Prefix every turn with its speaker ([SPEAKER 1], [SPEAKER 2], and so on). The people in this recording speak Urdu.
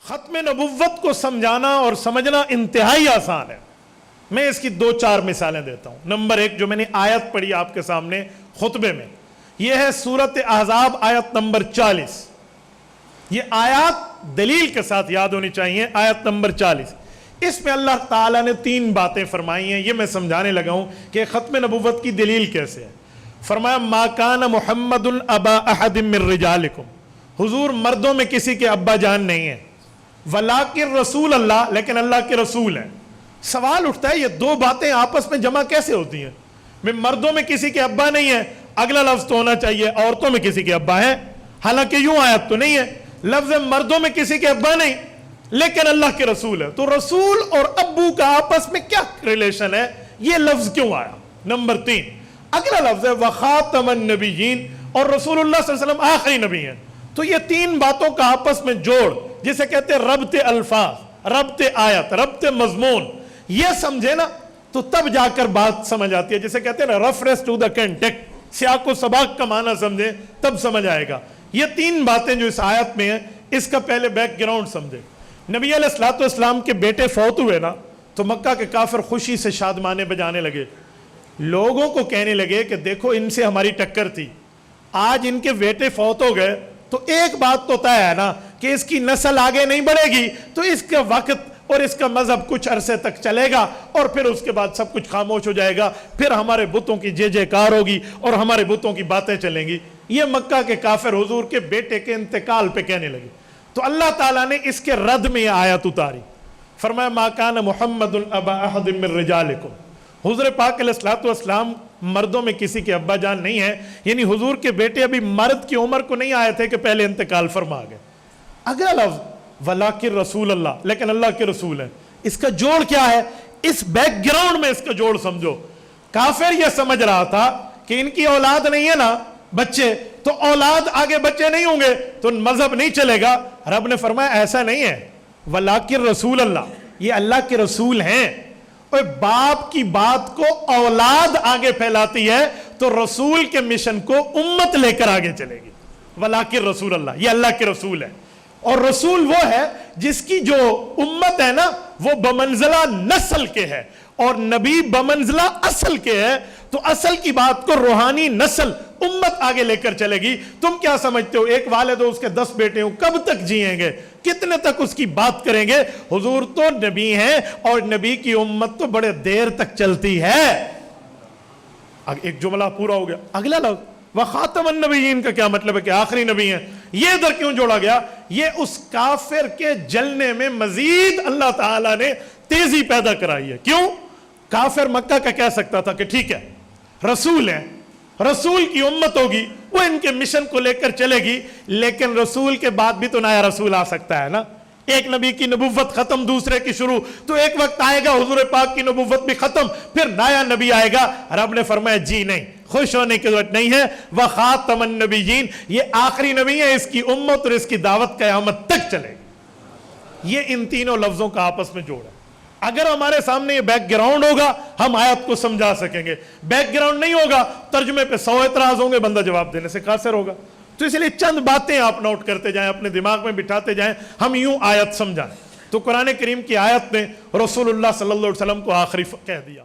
[SPEAKER 1] ختم نبوت کو سمجھانا اور سمجھنا انتہائی آسان ہے. میں اس کی 2-4 مثالیں دیتا ہوں. نمبر 1 جو میں نے آیت پڑھی آپ کے سامنے خطبے میں، یہ ہے سورۃ احزاب آیت نمبر 40. یہ آیات دلیل کے ساتھ یاد ہونی چاہیے. آیت نمبر 40، اس میں اللہ تعالیٰ نے 3 باتیں فرمائی ہیں. یہ میں سمجھانے لگا ہوں کہ ختم نبوت کی دلیل کیسے ہے. فرمایا ما کان محمد ابا احد من رجالکم، حضور مردوں میں کسی کے ابا جان نہیں ہیں، ولیکن رسول اللہ، لیکن اللہ کے رسول ہیں. سوال اٹھتا ہے یہ 2 باتیں آپس میں جمع کیسے ہوتی ہیں؟ میں مردوں میں کسی کے ابا نہیں ہے، اگلا لفظ تو ہونا چاہیے عورتوں میں کسی کے ابا ہیں، حالانکہ یوں آیت تو نہیں ہے. لفظ مردوں میں کسی کے ابا نہیں لیکن اللہ کے رسول ہے. تو رسول اور ابو کا آپس میں کیا ریلیشن ہے؟ یہ لفظ کیوں آیا؟ نمبر 3 اگلا لفظ ہے وخاتم النبیین، اور رسول اللہ صلی اللہ علیہ وسلم آخری نبی ہیں. تو یہ 3 باتوں کا آپس میں جوڑ، جسے کہتے ہیں ربط الفاظ، ربط آیت، ربط مضمون، یہ سمجھے نا تو تب جا کر بات سمجھ آتی ہے. جسے کہتے ہیں نا ریفرنس ٹو دا کنٹیکسٹ، سیاق و سباق کا معنی سمجھے تب سمجھ آئے گا. یہ 3 باتیں جو اس آیت میں ہیں، اس کا پہلے بیک گراؤنڈ سمجھے. نبی علیہ الصلوۃ والسلام کے بیٹے فوت ہوئے نا، تو مکہ کے کافر خوشی سے شادمانے بجانے لگے. لوگوں کو کہنے لگے کہ دیکھو ان سے ہماری ٹکر تھی، آج ان کے بیٹے فوت ہو گئے تو ایک بات تو طے ہے نا کہ اس کی نسل آگے نہیں بڑھے گی، تو اس کا وقت اور اس کا مذہب کچھ عرصے تک چلے گا اور پھر اس کے بعد سب کچھ خاموش ہو جائے گا. پھر ہمارے بتوں کی جے جے کار ہوگی اور ہمارے بتوں کی باتیں چلیں گی. یہ مکہ کے کافر حضور کے بیٹے کے انتقال پہ کہنے لگے. تو اللہ تعالیٰ نے اس کے رد میں یہ آیت اتاری. فرمایا ما کان محمد ابا احد من رجالکم، حضور پاک علیہ الصلوۃ والسلام مردوں میں کسی کے ابا جان نہیں ہے، یعنی حضور کے بیٹے ابھی مرد کی عمر کو نہیں آئے تھے کہ پہلے انتقال فرما گئے. اگلا لفظ ولیکن رسول اللہ، لیکن اللہ کے رسول ہیں. اس کا جوڑ کیا ہے؟ اس بیک گراؤنڈ میں اس کا جوڑ سمجھو. کافر یہ سمجھ رہا تھا کہ ان کی اولاد نہیں ہے نا بچے، تو اولاد آگے بچے نہیں ہوں گے تو مذہب نہیں چلے گا. رب نے فرمایا ایسا نہیں ہے، ولیکن رسول اللہ، یہ اللہ کے رسول ہیں. اور باپ کی بات کو اولاد آگے پھیلاتی ہے تو رسول کے مشن کو امت لے کر آگے چلے گی. ولیکن رسول اللہ، یہ اللہ کے رسول ہے. اور رسول وہ ہے جس کی جو امت ہے نا وہ بمنزلہ نسل کے ہے، اور نبی بمنزلہ اصل کے ہے. تو اصل کی بات کو روحانی نسل امت آگے لے کر چلے گی. تم کیا سمجھتے ہو ایک والد ہو، اس کے 10 بیٹے ہوں، کب تک جیئیں گے؟ کتنے تک اس کی بات کریں گے؟ حضور تو نبی ہیں اور نبی کی امت تو بڑے دیر تک چلتی ہے. ایک جملہ پورا ہو گیا. اگلا لفظ وخاتم النبیین کا کیا مطلب ہے کہ آخری نبی ہیں؟ یہ ادھر کیوں جوڑا گیا؟ یہ اس کافر کے جلنے میں مزید اللہ تعالیٰ نے تیزی پیدا کرائی ہے. کیوں؟ کافر مکہ کا کہہ سکتا تھا کہ ٹھیک ہے رسول ہیں، رسول کی امت ہوگی، وہ ان کے مشن کو لے کر چلے گی، لیکن رسول کے بعد بھی تو نیا رسول آ سکتا ہے نا. ایک نبی کی نبوت ختم، دوسرے کی شروع، تو ایک وقت آئے گا حضور پاک کی نبوت بھی ختم، پھر نیا نبی آئے گا. رب نے فرمایا جی نہیں، خوش ہونے کی ضرورت نہیں ہے. وخاتم النبیین، یہ آخری نبی ہے، اس کی امت اور اس کی دعوت قیامت تک چلے گی. یہ ان تینوں لفظوں کا آپس میں جوڑ ہے. اگر ہمارے سامنے یہ بیک گراؤنڈ ہوگا ہم آیت کو سمجھا سکیں گے. بیک گراؤنڈ نہیں ہوگا ترجمے پہ 100 اعتراض ہوں گے، بندہ جواب دینے سے قاصر ہوگا. تو اس لیے چند باتیں آپ نوٹ کرتے جائیں، اپنے دماغ میں بٹھاتے جائیں، ہم یوں آیت سمجھائیں. تو قرآن کریم کی آیت نے رسول اللہ صلی اللہ علیہ وسلم کو آخری کہہ دیا.